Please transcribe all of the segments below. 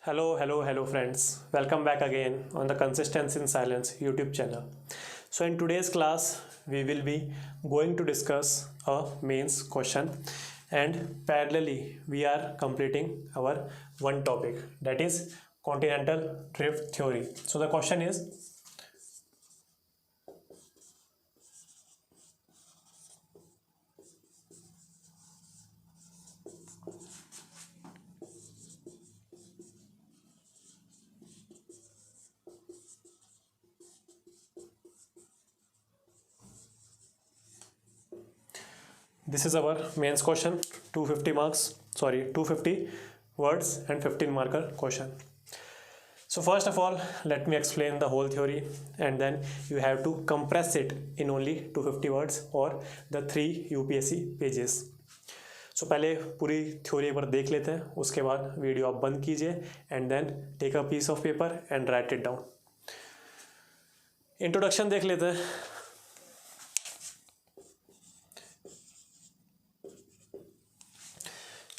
Hello, friends. Welcome back again on the Consistency in Silence YouTube channel. So, in today's class, we will be going to discuss a mains question, and parallelly, we are completing our one topic, that is continental drift theory. So, the question is, this is our mains question, 250 marks, sorry, 250 words and 15 marker question. So first of all, let me explain the whole theory, and then you have to compress it in only 250 words or the 3 UPSC pages. सो पहले पूरी theory एक बार देख लेते हैं, उसके बाद video आप बंद कीजिए and then take a piece of paper and write it down. Introduction देख लेते हैं.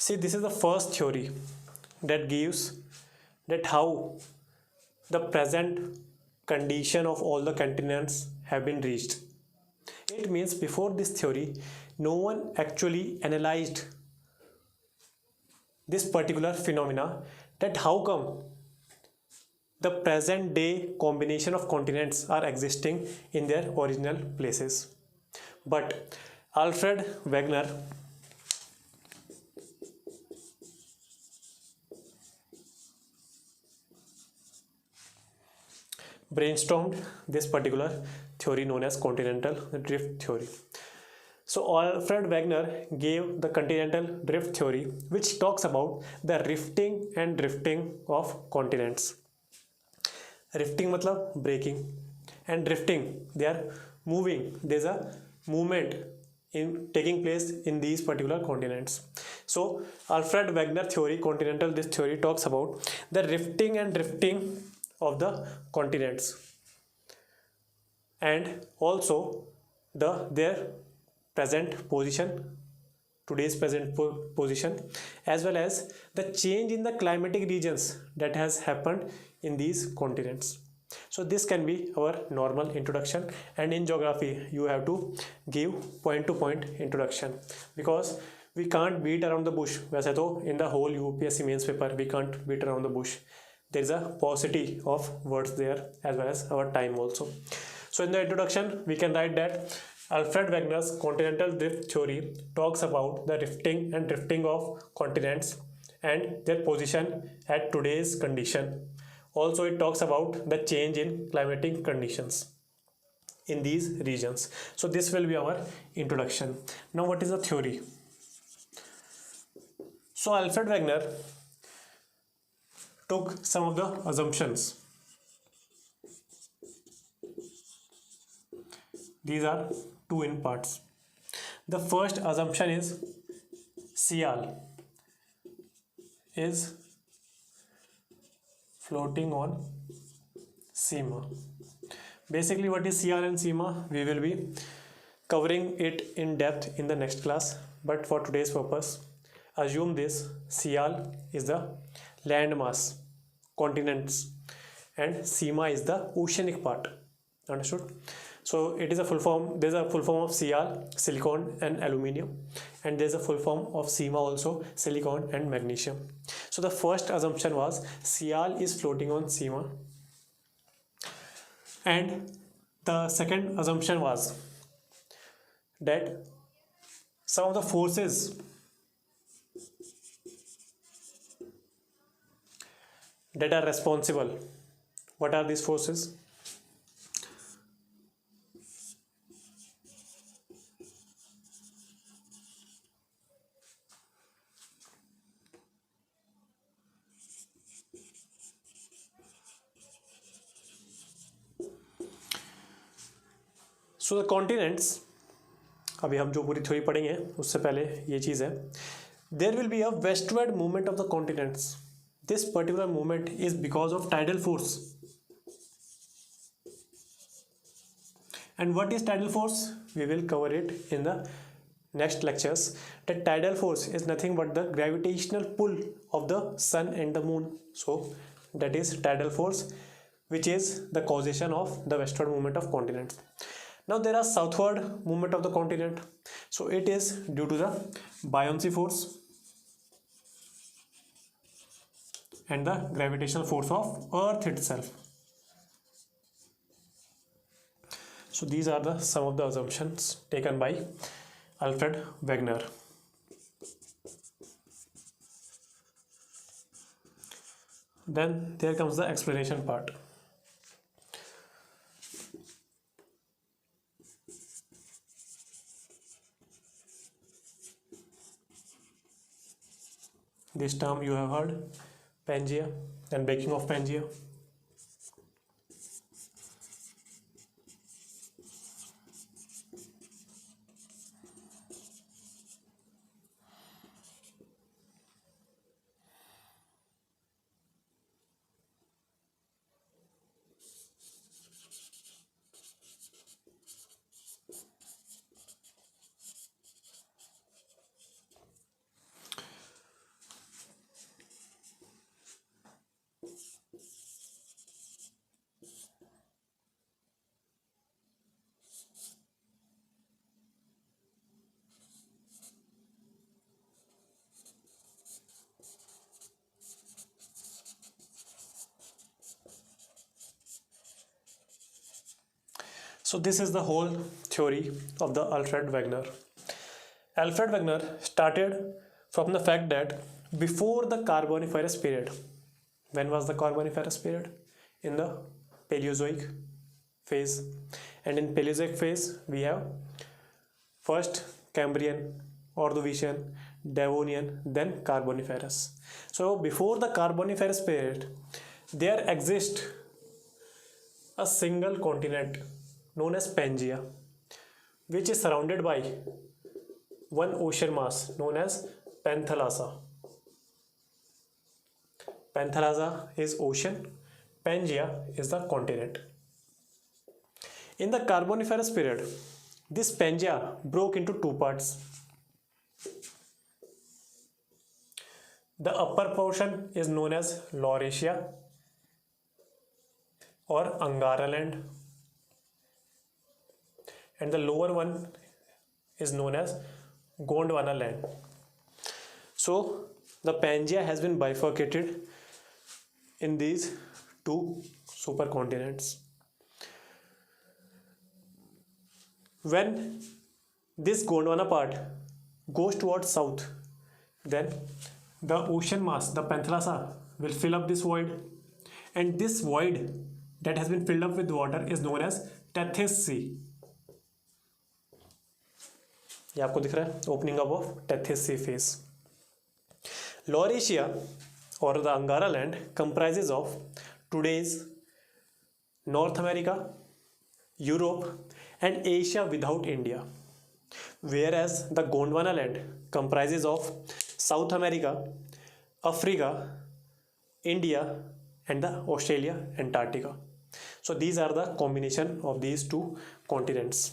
See, this is the first theory that gives that how the present condition of all the continents have been reached. It means before this theory, no one actually analyzed this particular phenomena, that how come the present day combination of continents are existing in their original places. But Alfred Wegener brainstormed this particular theory known as continental drift theory. So Alfred Wegener gave the continental drift theory, which talks about the rifting and drifting of continents. Rifting मतलब breaking, and drifting they are moving. There's a movement in taking place in these particular continents. So Alfred Wegener theory, continental this theory talks about the rifting and drifting of the continents, and also their present position, today's present position, as well as the change in the climatic regions that has happened in these continents. So this can be our normal introduction, and in geography you have to give point to point introduction, because we can't beat around the bush. वैसे तो in the whole UPSC mains paper we can't beat around the bush. There is a paucity of words there, as well as our time also. So in the introduction we can write that Alfred Wegener's continental drift theory talks about the rifting and drifting of continents and their position at today's condition. Also it talks about the change in climatic conditions in these regions. So this will be our introduction. Now what is the theory? So Alfred Wegener took some of the assumptions. These are two in parts. The first assumption is Sial is floating on Sima. Basically, what is Sial and Sima? We will be covering it in depth in the next class, but for today's purpose, assume this: Sial is the landmass, continents, and Sima is the oceanic part. Understood? So it is a full form. There's a full form of Sial, silicon and aluminium, and there's a full form of Sima also, silicon and magnesium. So the first assumption was Sial is floating on Sima, and the second assumption was that some of the forces that are responsible. What are these forces? So the continents, अभी हम जो पूरी theory पढ़ेंगे उससे पहले ये चीज़ है, there will be a westward movement of the continents. This particular movement is because of tidal force. And what is tidal force? We will cover it in the next lectures that tidal force is nothing but the gravitational pull of the sun and the moon. So that is tidal force, which is the causation of the westward movement of continents. Now there are southward movement of the continent. So it is due to the buoyancy force and the gravitational force of earth itself. So these are the some of the assumptions taken by Alfred Wegener. Then there comes the explanation part. This term you have heard, Pangea and breaking of Pangea. So this is the whole theory of the Alfred Wegener. Alfred Wegener started from the fact that before the Carboniferous period, when was the Carboniferous period? In the Paleozoic phase. And in Paleozoic phase, we have first Cambrian, Ordovician, Devonian, then Carboniferous. So before the Carboniferous period, there exists a single continent known as Pangaea, which is surrounded by one ocean mass known as Panthalassa. Panthalassa is ocean, Pangaea is the continent. In the Carboniferous period, this Pangaea broke into two parts. The upper portion is known as Laurasia or Angara land, and the lower one is known as Gondwana land. So the Pangaea has been bifurcated in these two supercontinents. When this Gondwana part goes towards south, then the ocean mass, the Panthalassa, will fill up this void, and this void that has been filled up with water is known as Tethys Sea. ये आपको दिख रहा है opening up of Tethys sea face. Laurasia or the Angara land comprises of today's North America, Europe and Asia without India, whereas the Gondwana land comprises of South America, Africa, India and the Australia, Antarctica. So these are the combination of these two continents.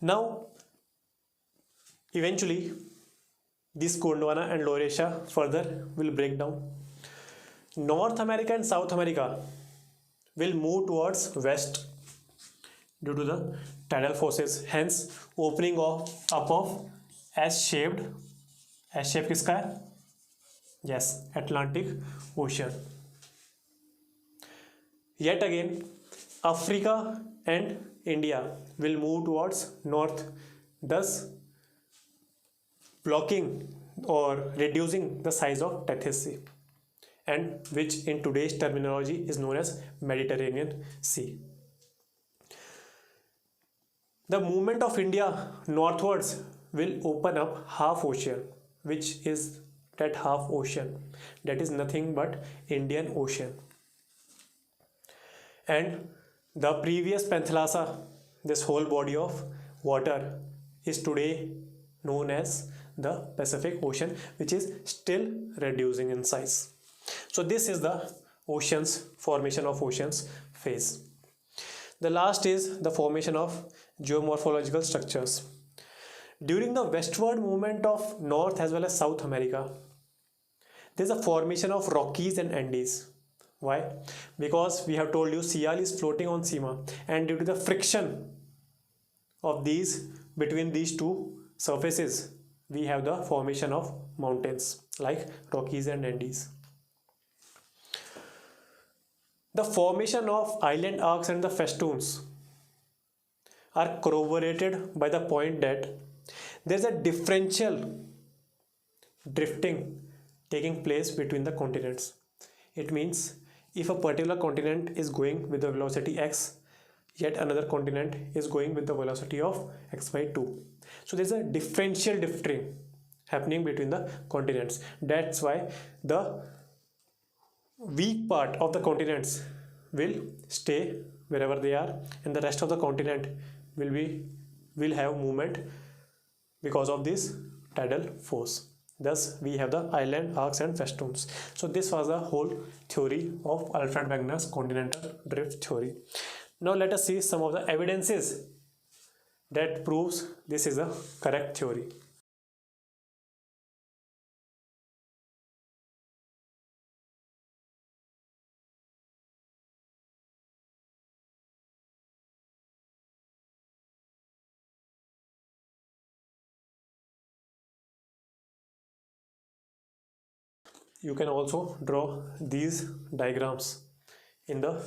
Now, eventually, this Gondwana and Laurasia further will break down. North America and South America will move towards west due to the tidal forces. Hence, opening up of S-shaped. S-shape किसका है? Yes, Atlantic Ocean. Yet again, Africa and India will move towards north, thus blocking or reducing the size of Tethys Sea, and which in today's terminology is known as Mediterranean Sea. The movement of India northwards will open up half ocean, which is that half ocean that is nothing but Indian Ocean. And the previous Panthalassa, this whole body of water, is today known as the Pacific Ocean, which is still reducing in size. So this is the oceans, formation of oceans phase. The last is the formation of geomorphological structures. During the westward movement of North as well as South America, there's a formation of Rockies and Andes. Why? Because we have told you Sial is floating on Sima, and due to the friction of these between these two surfaces, we have the formation of mountains like Rockies and Andes. The formation of island arcs and the festoons are corroborated by the point that there's a differential drifting taking place between the continents. It means if a particular continent is going with the velocity x, yet another continent is going with the velocity of x by 2. So there's a differential drifting happening between the continents. That's why the weak part of the continents will stay wherever they are, and the rest of the continent will have movement because of this tidal force. Thus we have the island arcs and festoons. So this was the whole theory of Alfred Wegener's continental drift theory. Now let us see some of the evidences that proves this is a correct theory. You can also draw these diagrams in the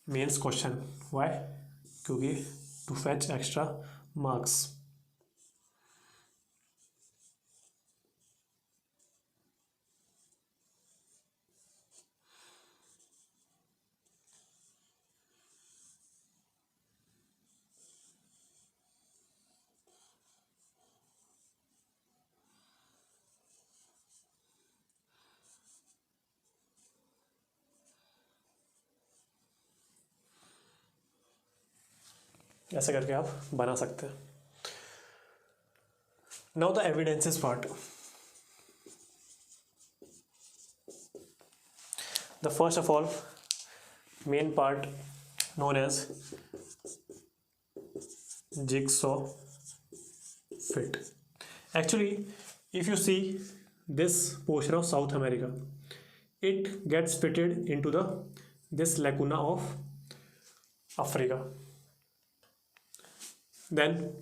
mains question. Why? क्योंकि to fetch extra marks. ऐसे करके आप बना सकते हैं. Now the evidences part. The first of all main part known as jigsaw fit. Actually, if you see this portion of South America, it gets fitted into this lacuna of Africa. Then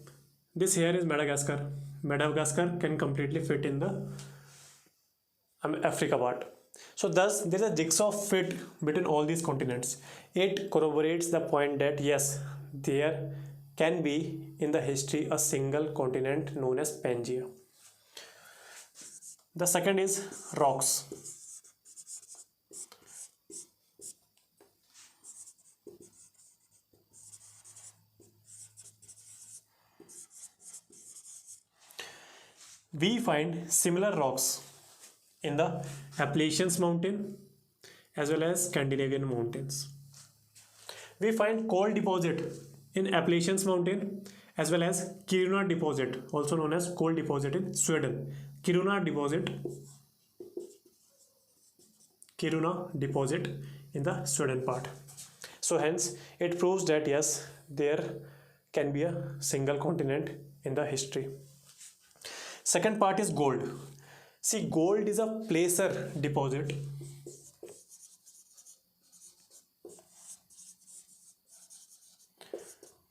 this here is Madagascar. Madagascar can completely fit in the Africa part. So thus there is a jigsaw fit between all these continents. It corroborates the point that yes, there can be in the history a single continent known as Pangaea. The second is rocks. We find similar rocks in the Appalachian Mountain as well as Scandinavian mountains. We find coal deposit in Appalachian Mountain as well as Kiruna deposit, also known as coal deposit in Sweden. Kiruna deposit in the Sweden part. So hence it proves that yes, there can be a single continent in the history. Second part is gold. See, gold is a placer deposit.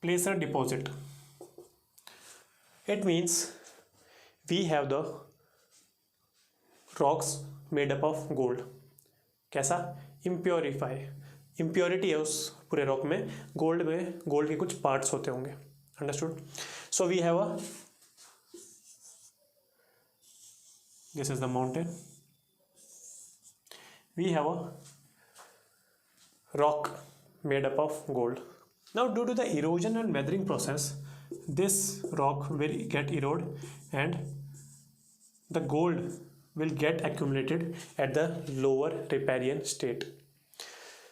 Placer deposit. It means we have the rocks made up of gold. कैसा? Impurify. Impurity है उस पूरे rock में gold के कुछ parts होते होंगे. Understood? So we have a this is the mountain. We have a rock made up of gold. Now due to the erosion and weathering process, this rock will get eroded and the gold will get accumulated at the lower riparian state.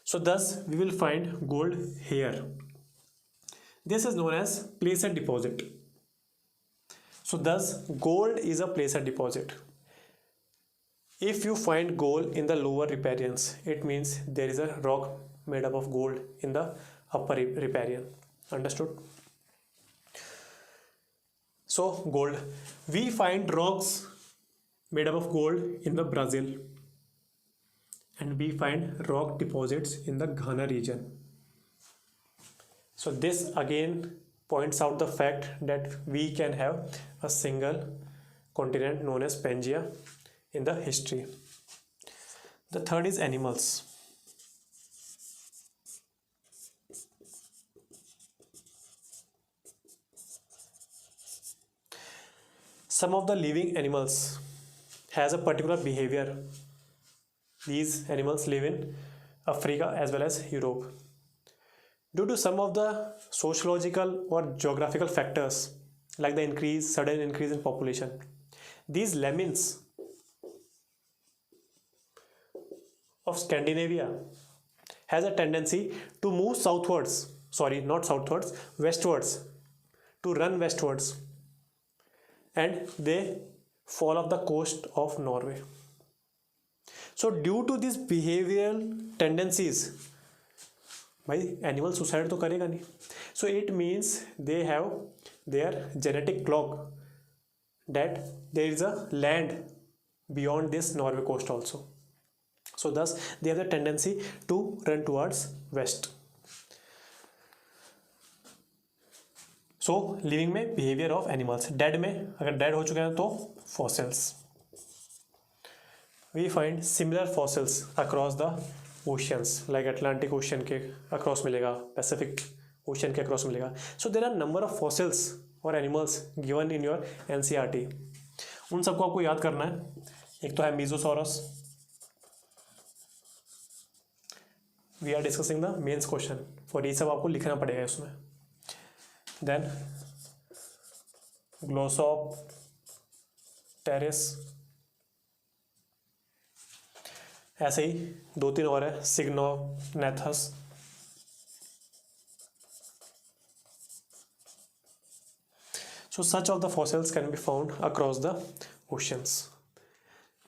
So thus we will find gold here. This is known as placer deposit. So thus gold is a placer deposit. If you find gold in the lower riparians, it means there is a rock made up of gold in the upper riparian. Understood? So gold, we find rocks made up of gold in the Brazil, and we find rock deposits in the Ghana region. So this again points out the fact that we can have a single continent known as Pangaea in the history. The third is animals. Some of the living animals has a particular behavior. These animals live in Africa as well as Europe. Due to some of the sociological or geographical factors like the sudden increase in population, these lemons of Scandinavia has a tendency to move westwards, to run westwards, and they fall off the coast of Norway. So due to these behavioral tendencies, भाई animal suicide तो करेगा नहीं, so it means they have their genetic clock that there is a land beyond this Norway coast also. So thus they have the tendency to run towards west. So living में behaviour of animals, dead में अगर dead हो चुके हैं तो fossils. We find similar fossils across the oceans, like Atlantic ocean के across मिलेगा, Pacific ocean के अक्रॉस मिलेगा. So there are number of fossils और animals given in your NCERT. उन सबको आपको याद करना है. एक तो है Mesosaurus. We are discussing the mains question for ये सब आपको लिखना पड़ेगा इसमें. देन ग्लोसोप्टेरिस, ऐसे ही दो तीन और है, सिग्नोनेथस. So such of the fossils can be found across the oceans.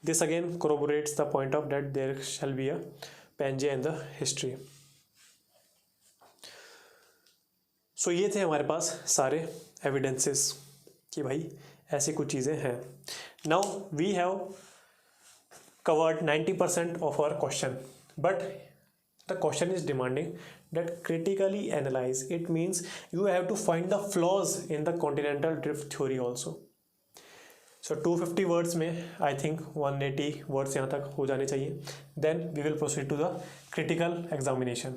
This again corroborates the point of that there shall be a Pangaea in the history. So ये थे हमारे पास सारे evidences कि भाई ऐसी कुछ चीज़ें हैं. Now we have covered 90% of our question, but the question is demanding that critically analyze. It means you have to find the flaws in the continental drift theory also. So 250 words में I think 180 words यहाँ तक हो जाने चाहिए. Then we will proceed to the critical examination.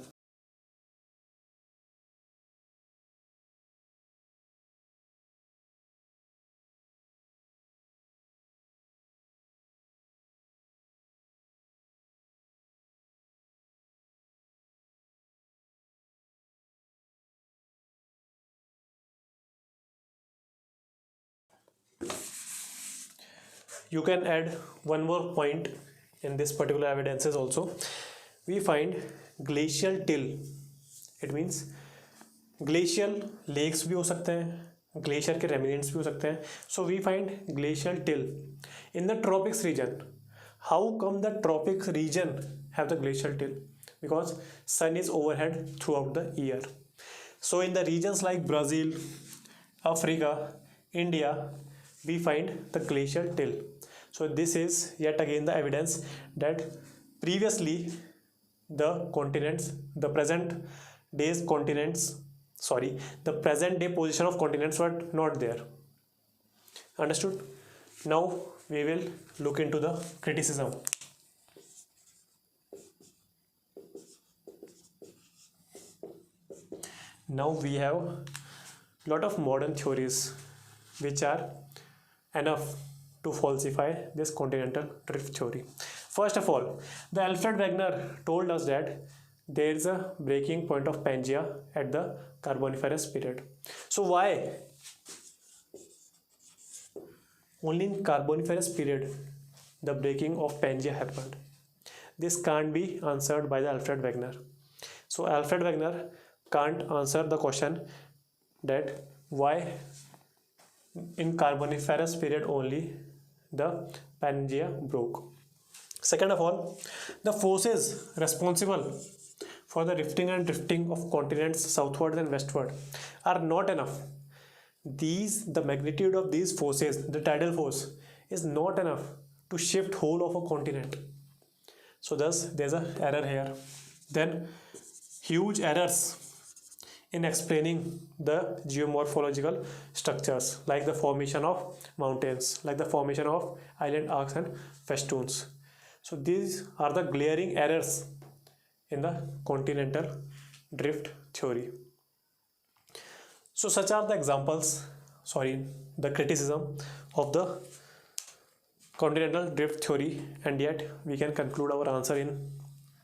You can add one more point in this particular evidences also. We find glacial till. It means glacial lakes भी हो सकते हैं, ग्लेशियर के रेमिनेंट्स भी हो सकते हैं. So we find glacial till in the tropics region. How come the tropics region have the glacial till? Because sun is overhead throughout the year. So in the regions like Brazil, Africa, India, we find the glacial till. So this is yet again the evidence that previously the present day position of continents were not there. Understood? Now we will look into the criticism. Now we have lot of modern theories which are enough to falsify this continental drift theory. First of all, the Alfred Wegener told us that there is a breaking point of Pangaea at the Carboniferous period. So why only in Carboniferous period the breaking of Pangaea happened? This can't be answered by the Alfred Wegener. So Alfred Wegener can't answer the question that why in Carboniferous period only the Pangaea broke. Second of all, the forces responsible for the rifting and drifting of continents southward and westward are not enough. the magnitude of these forces, the tidal force, is not enough to shift whole of a continent. So thus there's a error here. Then huge errors in explaining the geomorphological structures, like the formation of mountains, like the formation of island arcs and festoons. So these are the glaring errors in the continental drift theory. So such are the examples, the criticism of the continental drift theory, and yet we can conclude our answer in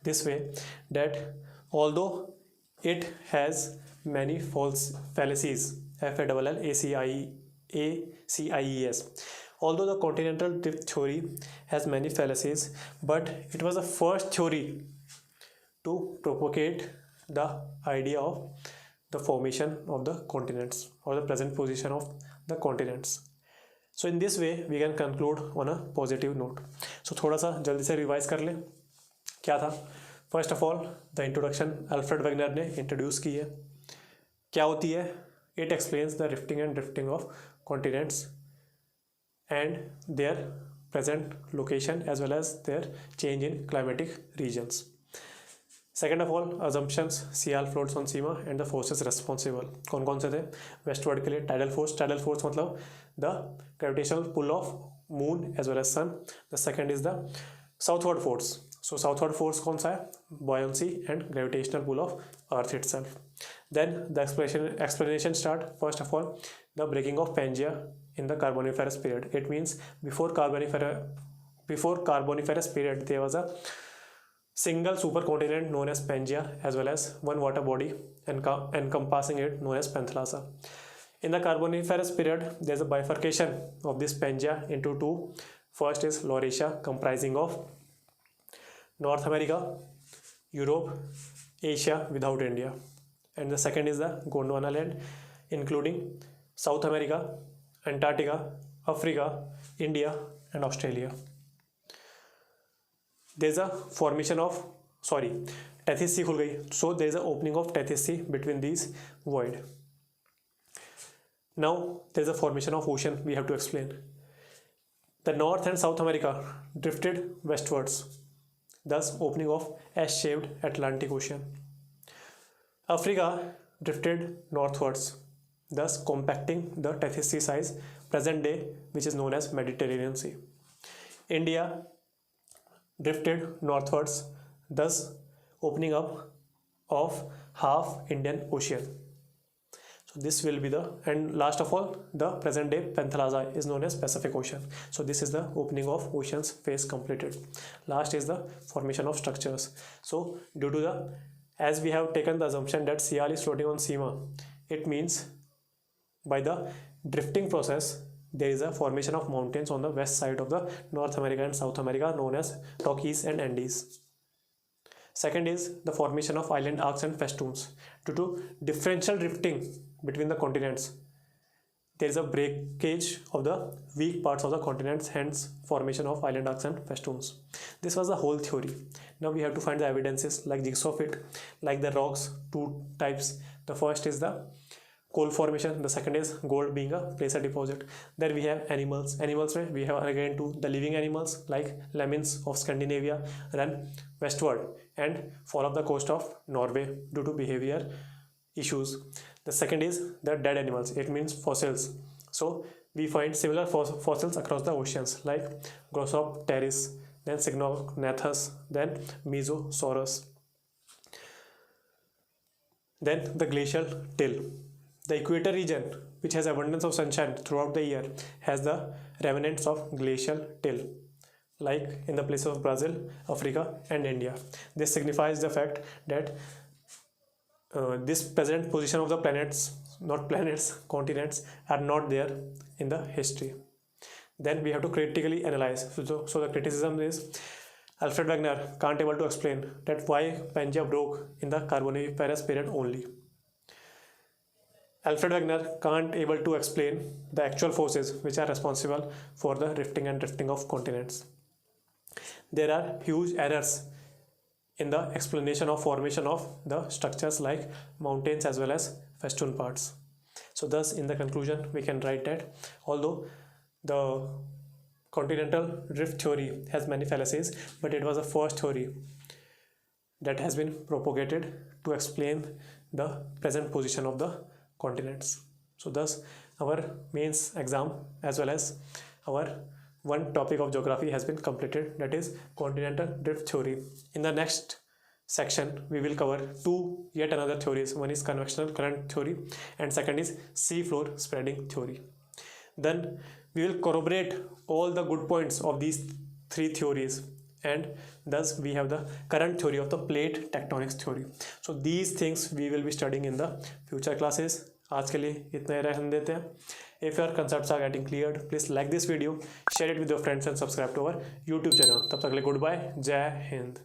this way, that although it has many false fallacies, FALLACIES, although the continental drift theory has many fallacies, but it was the first theory to propagate the idea of the formation of the continents or the present position of the continents. So in this way we can conclude on a positive note. So थोड़ा सा जल्दी से revise कर लें क्या था. First of all the introduction Alfred Wegener ने introduce की है. क्या होती है? It explains the rifting and drifting of continents and their present location as well as their change in climatic regions. Second of all, assumptions, sea floats on Seema and the forces responsible. कौन कौन से थे? Westward के लिए tidal force मतलब the gravitational pull of moon as well as sun. The second is the southward force. So southward force कौन सा है? buoyancy and gravitational pull of earth itself. Then the explanation start. First of all, the breaking of Pangaea in the Carboniferous period. It means before Carboniferous period there was a single supercontinent known as Pangaea as well as one water body encompassing it known as Panthalassa. In the Carboniferous period there is a bifurcation of this Pangaea into two. First is Laurasia, comprising of North America, Europe, Asia without India, and the second is the Gondwana land, including South America, Antarctica, Africa, India and Australia. There is a formation of Tethys Sea खुल गई, so there is a opening of Tethys Sea between these void. Now there is a formation of ocean we have to explain. The North and South America drifted westwards, thus opening of S-shaped Atlantic Ocean. Africa drifted northwards, thus compacting the Tethys Sea size present day, which is known as Mediterranean Sea. India drifted northwards, thus opening up of half Indian Ocean. So this will be and last of all, the present day Panthalassa is known as Pacific Ocean. So this is the opening of oceans phase completed. Last is the formation of structures. So due to as we have taken the assumption that Sial is floating on Seema, it means by the drifting process there is a formation of mountains on the west side of the North America and South America known as Rockies and Andes. Second is the formation of island arcs and festoons. Due to differential drifting between the continents, there is a breakage of the weak parts of the continents, hence formation of island arcs and festoons. This was the whole theory. Now we have to find the evidences like jigsaw fit, like the rocks, two types. The first is the coal formation, the second is gold being a placer deposit. Then we have animals where we have again the living animals like lemons of Scandinavia run westward and fall off the coast of Norway due to behavior issues. The second is the dead animals, it means fossils. So we find similar fossils across the oceans like Glossopteris, then Cygnognathus, then Mesosaurus. Then the glacial till. The equator region, which has abundance of sunshine throughout the year, has the remnants of glacial till, like in the places of Brazil, Africa and India. This signifies the fact that this present position of the continents are not there in the history. Then we have to critically analyze. So the criticism is Alfred Wegener can't able to explain that why Pangaea broke in the Carboniferous period only. Alfred Wegener can't able to explain the actual forces which are responsible for the rifting and drifting of continents. There are huge errors in the explanation of formation of the structures like mountains as well as festoon parts. So thus in the conclusion we can write that although the continental drift theory has many fallacies, but it was the first theory that has been propagated to explain the present position of the continents. So thus our mains exam as well as our one topic of geography has been completed, that is continental drift theory. In the next section we will cover yet another theories. One is convectional current theory and second is sea floor spreading theory. Then we will corroborate all the good points of these three theories, and thus we have the current theory of the plate tectonics theory. So these things we will be studying in the future classes. आज के लिए इतना ही रहने देते हैं. If your concepts are getting cleared, please like this video, share it with your friends and subscribe to our YouTube channel. तब तक के लिए goodbye, जय हिंद.